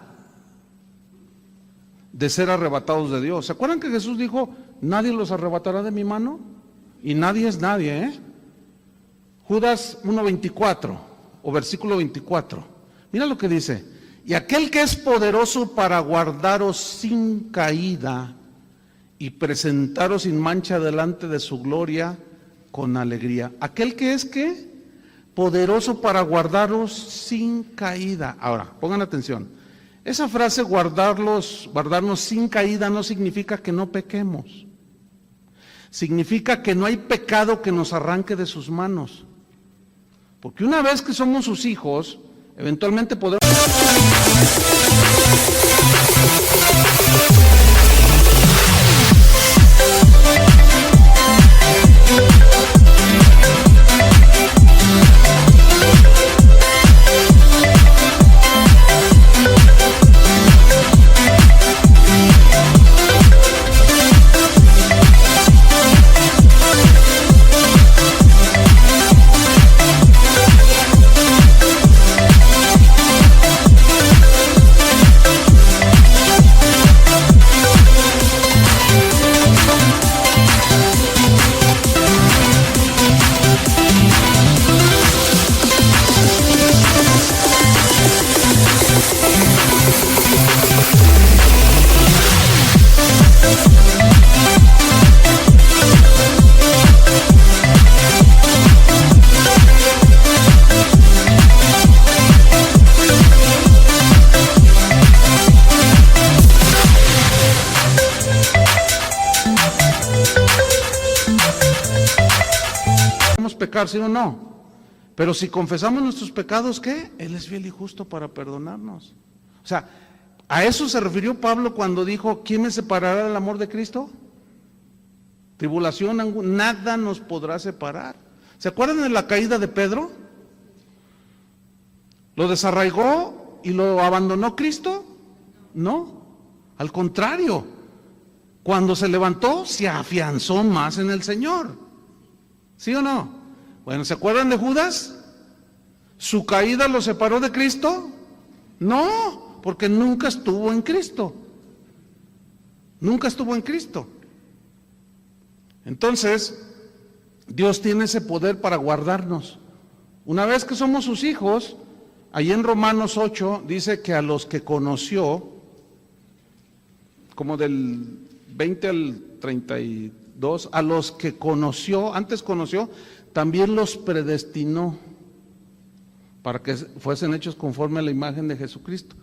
de ser arrebatados de Dios. ¿Se acuerdan que Jesús dijo, nadie los arrebatará de mi mano? Y nadie es nadie, ¿eh? Judas 1:24 o versículo 24. Mira lo que dice. Y aquel que es poderoso para guardaros sin caída y presentaros sin mancha delante de su gloria con alegría. Aquel que es ¿qué? Poderoso para guardaros sin caída. Ahora, pongan atención. Esa frase guardarnos sin caída no significa que no pequemos. Significa que no hay pecado que nos arranque de sus manos. Porque una vez que somos sus hijos, eventualmente podemos... pecar, ¿sí o no? Pero si confesamos nuestros pecados, ¿qué? Él es fiel y justo para perdonarnos. O sea, ¿a eso se refirió Pablo cuando dijo, ¿quién me separará del amor de Cristo? Tribulación, nada nos podrá separar. ¿Se acuerdan de la caída de Pedro? ¿Lo desarraigó y lo abandonó Cristo? No, al contrario, cuando se levantó se afianzó más en el Señor. ¿Sí o no? Bueno, ¿se acuerdan de Judas? ¿Su caída lo separó de Cristo? No, porque nunca estuvo en Cristo. Nunca estuvo en Cristo. Entonces, Dios tiene ese poder para guardarnos. Una vez que somos sus hijos, ahí en Romanos 8 dice que a los que conoció, como del 20 al 32, a los que conoció, antes conoció, también los predestinó para que fuesen hechos conforme a la imagen de Jesucristo.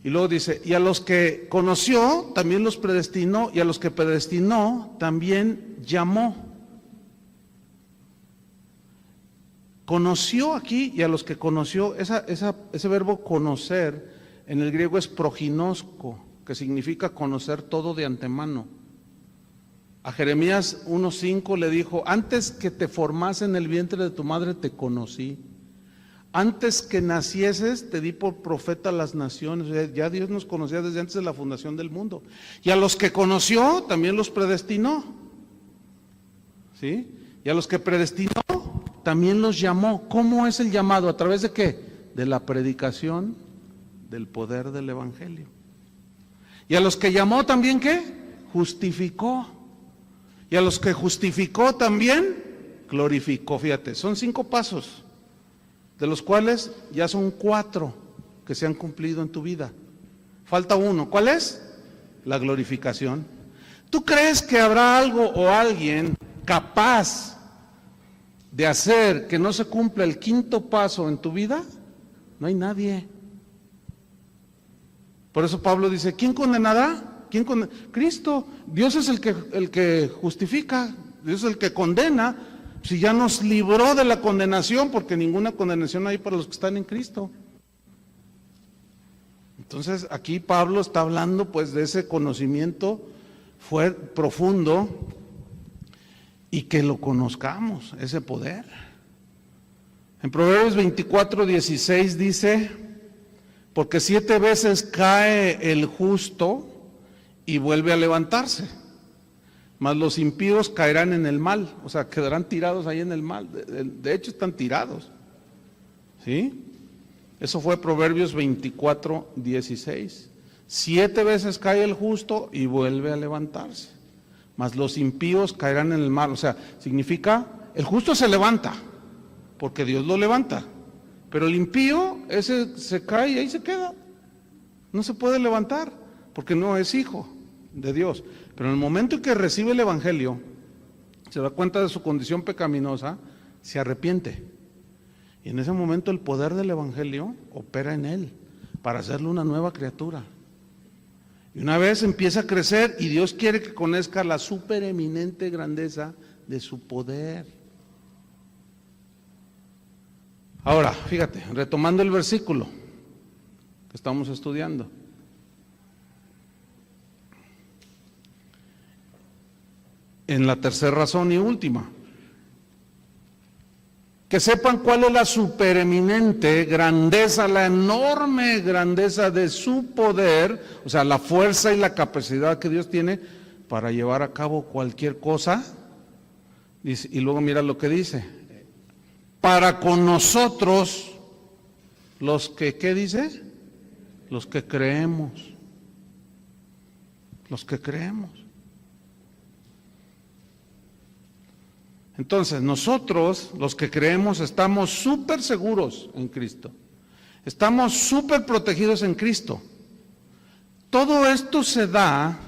Y luego dice, y a los que conoció, también los predestinó, y a los que predestinó, también llamó. Conoció aquí, y a los que conoció, ese verbo conocer, en el griego es proginosko, que significa conocer todo de antemano. A Jeremías 1:5 le dijo, antes que te formase en el vientre de tu madre te conocí. Antes que nacieses te di por profeta a las naciones. Ya Dios nos conocía desde antes de la fundación del mundo. Y a los que conoció también los predestinó. ¿Sí? Y a los que predestinó también los llamó. ¿Cómo es el llamado? ¿A través de qué? De la predicación del poder del evangelio. Y a los que llamó también ¿qué? Justificó. Y a los que justificó también glorificó. Fíjate, son 5 pasos, de los cuales ya son 4 que se han cumplido en tu vida. Falta uno. ¿Cuál es? La glorificación. ¿Tú crees que habrá algo o alguien capaz de hacer que no se cumpla el 5.º paso en tu vida? No hay nadie. Por eso Pablo dice, ¿quién condenará? Cristo. Dios es el que justifica, Dios es el que condena. Si ya nos libró de la condenación, porque ninguna condenación hay para los que están en Cristo. Entonces aquí Pablo está hablando pues de ese conocimiento profundo, y que lo conozcamos, ese poder. En Proverbios 24:16 dice, porque 7 veces cae el justo y vuelve a levantarse, mas los impíos caerán en el mal, o sea, quedarán tirados ahí en el mal. De hecho están tirados, ¿sí? Eso fue Proverbios 24:16. 7 veces cae el justo y vuelve a levantarse, mas los impíos caerán en el mal. O sea, significa, el justo se levanta, porque Dios lo levanta, pero el impío, ese se cae y ahí se queda, no se puede levantar, porque no es hijo de Dios. Pero en el momento en que recibe el evangelio, se da cuenta de su condición pecaminosa, se arrepiente, y en ese momento el poder del evangelio opera en él, para hacerle una nueva criatura. Y una vez empieza a crecer, y Dios quiere que conozca la supereminente grandeza de su poder. Ahora, fíjate, retomando el versículo que estamos estudiando. En la tercera razón y última, que sepan cuál es la supereminente grandeza, la enorme grandeza de su poder, o sea, la fuerza y la capacidad que Dios tiene para llevar a cabo cualquier cosa. Dice, y luego mira lo que dice, para con nosotros, los que, ¿qué dice? Los que creemos, los que creemos. Entonces, nosotros, los que creemos, estamos súper seguros en Cristo. Estamos súper protegidos en Cristo. Todo esto se da,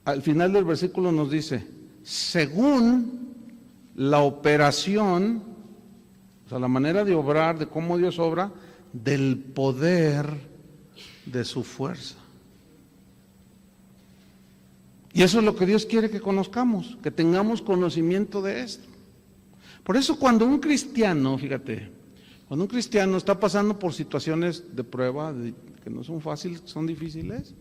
al final del versículo nos dice, según la operación, o sea, la manera de obrar, de cómo Dios obra, del poder de su fuerza. Y eso es lo que Dios quiere que conozcamos, que tengamos conocimiento de esto. Por eso cuando un cristiano, fíjate, cuando un cristiano está pasando por situaciones de prueba, que no son fáciles, son difíciles.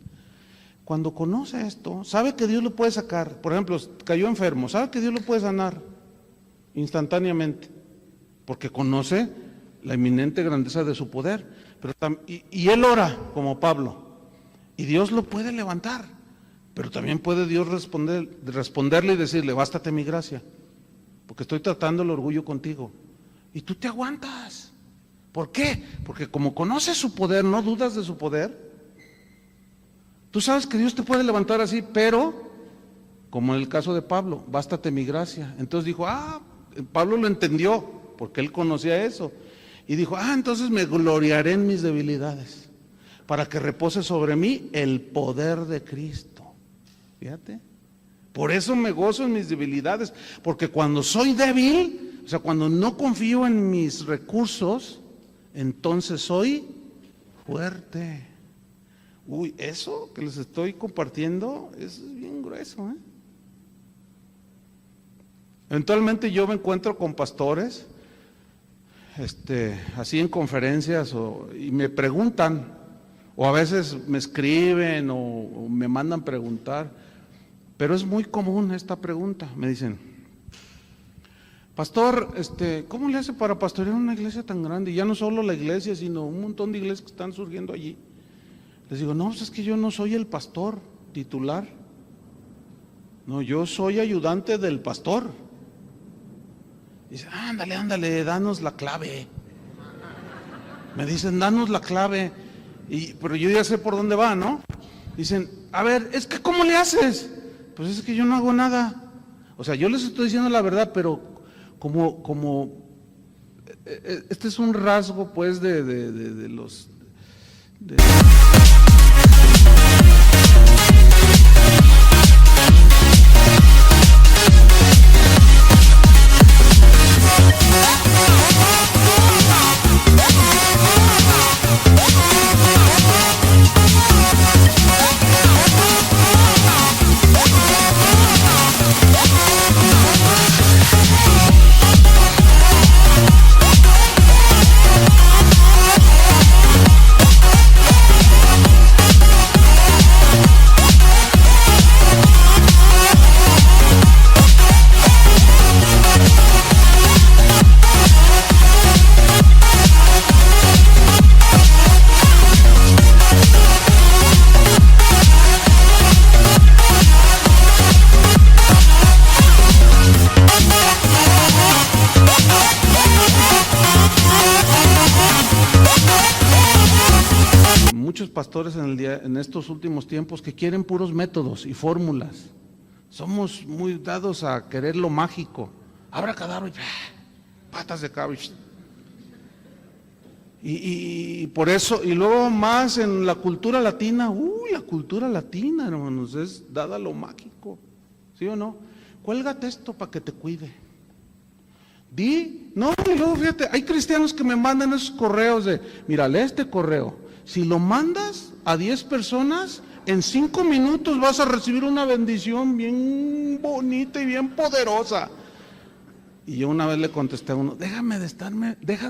Cuando conoce esto, sabe que Dios lo puede sacar. Por ejemplo, cayó enfermo, sabe que Dios lo puede sanar instantáneamente, porque conoce la eminente grandeza de su poder. Pero y él ora como Pablo, y Dios lo puede levantar, pero también puede Dios responderle y decirle: bástate mi gracia, porque estoy tratando el orgullo contigo. Y tú te aguantas. ¿Por qué? Porque como conoces su poder, no dudas de su poder. Tú sabes que Dios te puede levantar así, pero, como en el caso de Pablo, bástate mi gracia. Entonces dijo, Pablo lo entendió, porque él conocía eso. Y dijo, entonces me gloriaré en mis debilidades, para que repose sobre mí el poder de Cristo. Fíjate. Por eso me gozo en mis debilidades, porque cuando soy débil, o sea, cuando no confío en mis recursos, entonces soy fuerte. Uy, eso que les estoy compartiendo es bien grueso, ¿eh? Eventualmente yo me encuentro con pastores, así en conferencias, y me preguntan, o a veces me escriben o me mandan preguntar, pero es muy común esta pregunta. Me dicen: pastor, ¿cómo le hace para pastorear una iglesia tan grande? Y ya no solo la iglesia, sino un montón de iglesias que están surgiendo allí. Les digo, no, pues es que yo no soy el pastor titular. No, yo soy ayudante del pastor. Dice, ándale, danos la clave. Me dicen, danos la clave. Pero yo ya sé por dónde va, ¿no? Dicen, a ver, es que ¿cómo le haces? Pues es que yo no hago nada. O sea, yo les estoy diciendo la verdad, pero como este es un rasgo, pues, de los... Pastores en estos últimos tiempos que quieren puros métodos y fórmulas. Somos muy dados a querer lo mágico. Abracadabra, patas de cabra. Y por eso, y luego más en la cultura latina, la cultura latina, hermanos, es dada a lo mágico. ¿Sí o no? Cuélgate esto para que te cuide. Y luego fíjate, hay cristianos que me mandan esos correos de, mira, lee este correo. Si lo mandas a 10 personas, en 5 minutos vas a recibir una bendición bien bonita y bien poderosa. Y yo una vez le contesté a uno, deja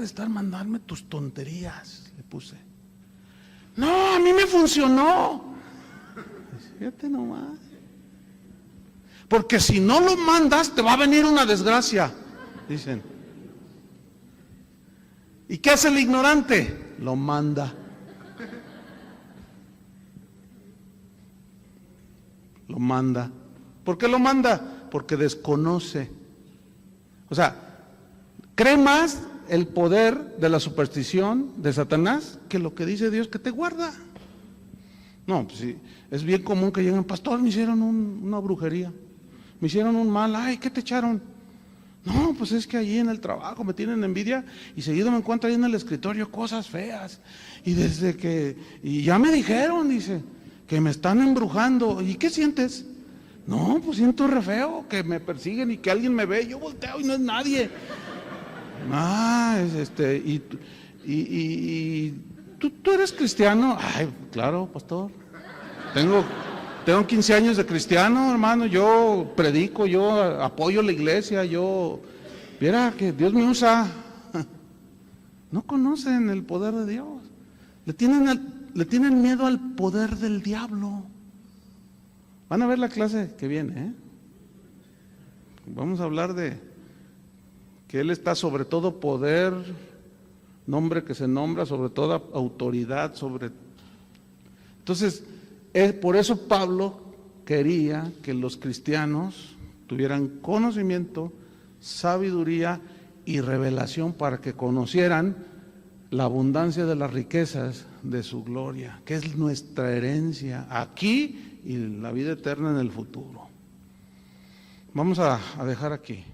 de estar mandarme tus tonterías, le puse. No, a mí me funcionó. Fíjate nomás. Porque si no lo mandas, te va a venir una desgracia, dicen. ¿Y qué hace el ignorante? Lo manda. Lo manda. ¿Por qué lo manda? Porque desconoce. O sea, cree más el poder de la superstición de Satanás que lo que dice Dios que te guarda. No, pues sí, es bien común que lleguen, pastor, me hicieron una brujería, me hicieron un mal, ¿qué te echaron? No, pues es que allí en el trabajo me tienen envidia y seguido me encuentro ahí en el escritorio cosas feas. Y ya me dijeron, dice, que me están embrujando. ¿Y qué sientes? No, pues siento re feo, que me persiguen y que alguien me ve, yo volteo y no es nadie. ¿Tú eres cristiano? Ay, claro, pastor. Tengo 15 años de cristiano, hermano, yo predico, yo apoyo la iglesia, viera que Dios me usa. No conocen el poder de Dios. Le tienen le tienen miedo al poder del diablo. Van a ver la clase que viene, ¿eh? Vamos a hablar de que Él está sobre todo poder, nombre que se nombra, sobre toda autoridad, sobre... Entonces, por eso Pablo quería que los cristianos tuvieran conocimiento, sabiduría y revelación para que conocieran la abundancia de las riquezas de su gloria, que es nuestra herencia aquí y la vida eterna en el futuro. Vamos a dejar aquí.